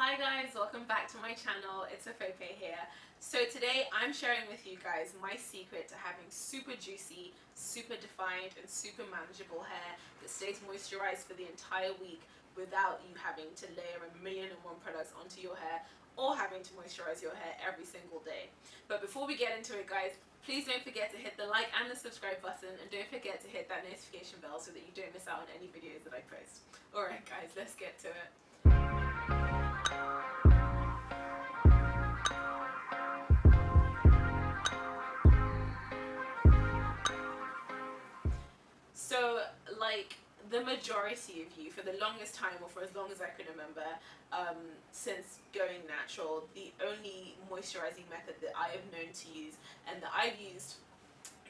Hi guys, welcome back to my channel. It's Afefe here. So today I'm sharing with you guys my secret to having super juicy, super defined and super manageable hair that stays moisturized for the entire week without you having to layer a million and one products onto your hair or having to moisturize your hair every single day. But before we get into it guys, please don't forget to hit the like and the subscribe button, and don't forget to hit that notification bell so that you don't miss out on any videos that I post. Alright guys, let's get to it. So, like the majority of you, for the longest time, or for as long as I can remember, since going natural, the only moisturizing method that I have known to use and that I've used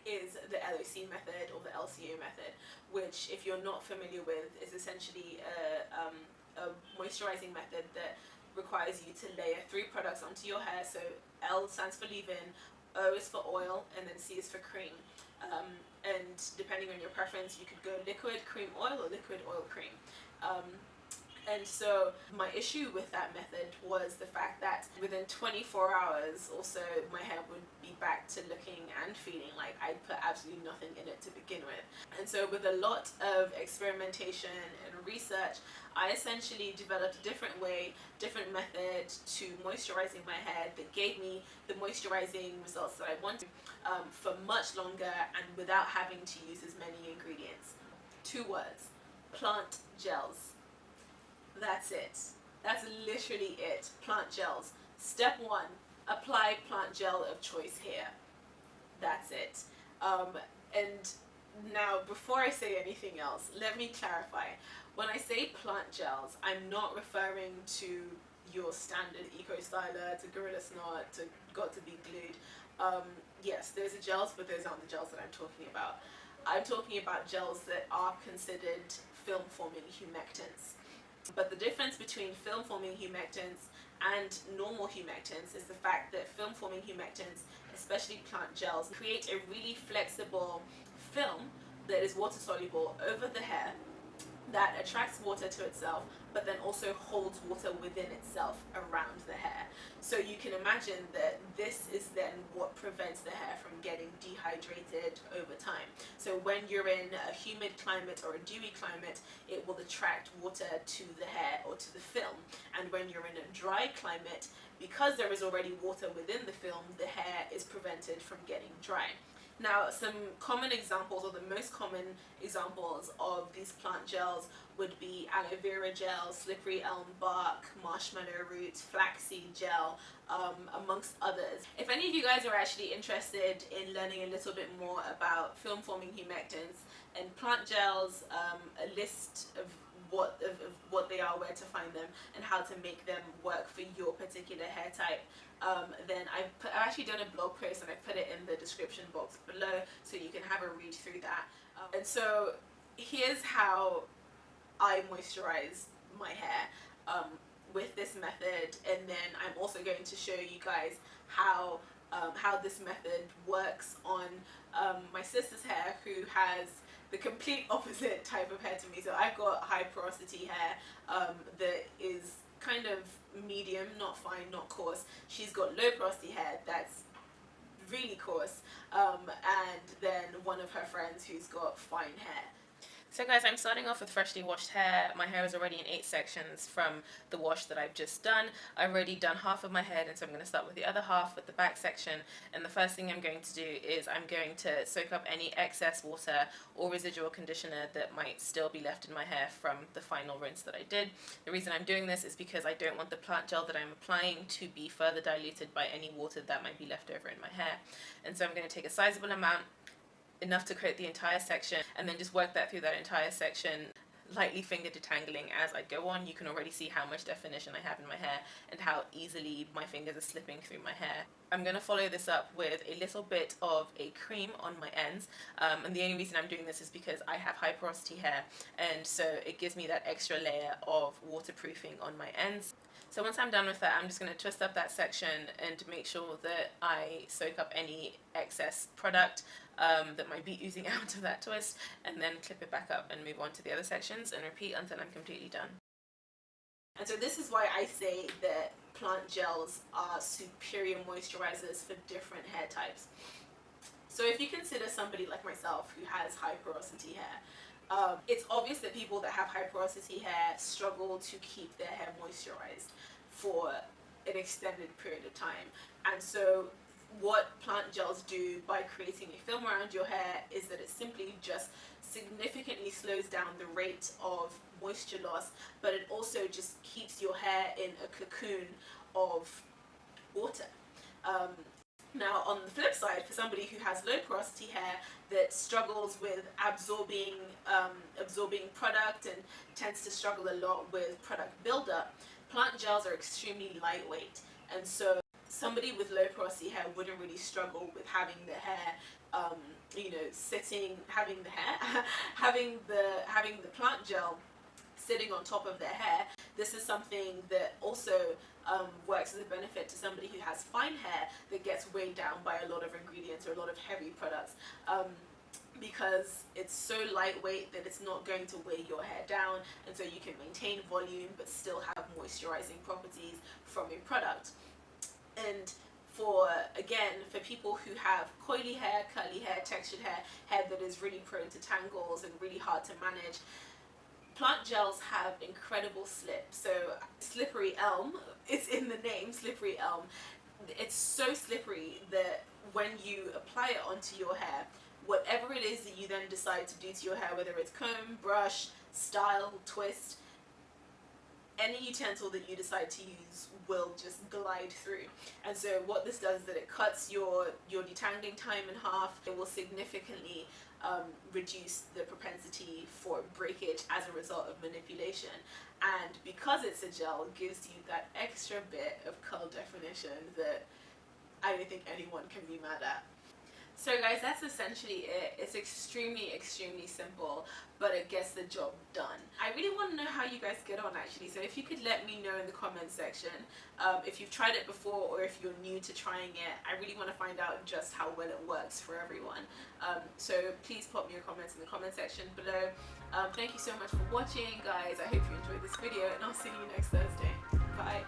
is the LCU method, or the LCU method, which, if you're not familiar with, is essentially a moisturizing method that requires you to layer 3 products onto your hair. So L stands for leave-in, O is for oil, and then C is for cream. And depending on your preference, you could go liquid cream oil or liquid oil cream. And so my issue with that method was the fact that within 24 hours or so, my hair would be back to looking and feeling like I'd put absolutely nothing in it to begin with. And so with a lot of experimentation and research, I essentially developed a different way, different method to moisturizing my hair that gave me the moisturizing results that I wanted for much longer and without having to use as many ingredients. 2 words: plant gels. That's it. That's literally it. Plant gels. Step 1, apply plant gel of choice here. That's it. And now, before I say anything else, let me clarify. When I say plant gels, I'm not referring to your standard Eco Styler, to Gorilla Snot, to Got to Be Glued. Yes, those are gels, but those aren't the gels that I'm talking about. I'm talking about gels that are considered film-forming humectants. But the difference between film-forming humectants and normal humectants is the fact that film-forming humectants, especially plant gels, create a really flexible film that is water-soluble over the hair, that attracts water to itself, but then also holds water within itself around the hair. So you can imagine that this is then what prevents the hair from getting dehydrated over time. So when you're in a humid climate or a dewy climate, it will attract water to the hair or to the film. And when you're in a dry climate, because there is already water within the film, the hair is prevented from getting dry. Now, some common examples, or the most common examples of these plant gels would be aloe vera gel, slippery elm bark, marshmallow root, flaxseed gel, amongst others. If any of you guys are actually interested in learning a little bit more about film-forming humectants and plant gels, a list of what they are, where to find them, and how to make them work for your particular hair type, then I've actually done a blog post and I've put it in the description box below so you can have a read through that. And so here's how I moisturize my hair with this method, and then I'm also going to show you guys how this method works on my sister's hair, who has the complete opposite type of hair to me. So I've got high porosity hair that is kind of medium, not fine, not coarse. She's got low porosity hair that's really coarse, and then one of her friends who's got fine hair. So guys, I'm starting off with freshly washed hair. My hair is already in 8 sections from the wash that I've just done. I've already done half of my head, and so I'm going to start with the other half, with the back section. And the first thing I'm going to do is I'm going to soak up any excess water or residual conditioner that might still be left in my hair from the final rinse that I did. The reason I'm doing this is because I don't want the plant gel that I'm applying to be further diluted by any water that might be left over in my hair. And so I'm going to take a sizable amount, enough to coat the entire section, and then just work that through that entire section, lightly finger detangling as I go on. You can already see how much definition I have in my hair and how easily my fingers are slipping through my hair. I'm going to follow this up with a little bit of a cream on my ends, and the only reason I'm doing this is because I have high porosity hair, and so it gives me that extra layer of waterproofing on my ends. So once I'm done with that, I'm just going to twist up that section and make sure that I soak up any excess product that might be oozing out of that twist, and then clip it back up and move on to the other sections and repeat until I'm completely done. And so this is why I say that plant gels are superior moisturizers for different hair types. So if you consider somebody like myself who has high porosity hair, it's obvious that people that have high porosity hair struggle to keep their hair moisturized for an extended period of time. And so what plant gels do by creating a film around your hair is that it simply just significantly slows down the rate of moisture loss, but it also just keeps your hair in a cocoon of water. Now, on the flip side, for somebody who has low porosity hair that struggles with absorbing product and tends to struggle a lot with product buildup, plant gels are extremely lightweight, and so somebody with low porosity hair wouldn't really struggle with having the hair, having the plant gel sitting on top of their hair. This is something that also works as a benefit to somebody who has fine hair that gets weighed down by a lot of ingredients or a lot of heavy products, because it's so lightweight that it's not going to weigh your hair down, and so you can maintain volume but still have moisturizing properties from a product. And for people who have coily hair, curly hair, textured hair that is really prone to tangles and really hard to manage, plant gels have incredible slip. So slippery elm, it's in the name, slippery elm. It's so slippery that when you apply it onto your hair, whatever it is that you then decide to do to your hair, whether it's comb, brush, style, twist, any utensil that you decide to use will just glide through. And so what this does is that it cuts your detangling time in half. It will significantly reduce the propensity for breakage as a result of manipulation. And because it's a gel, it gives you that extra bit of curl definition that I don't think anyone can be mad at. So guys, that's essentially it. It's extremely simple, but it gets the job done. I really want to know how you guys get on actually, so if you could let me know in the comment section if you've tried it before or if you're new to trying it. I really want to find out just how well it works for everyone. So please pop me your comments in the comment section below. Thank you so much for watching guys. I hope you enjoyed this video and I'll see you next Thursday. Bye.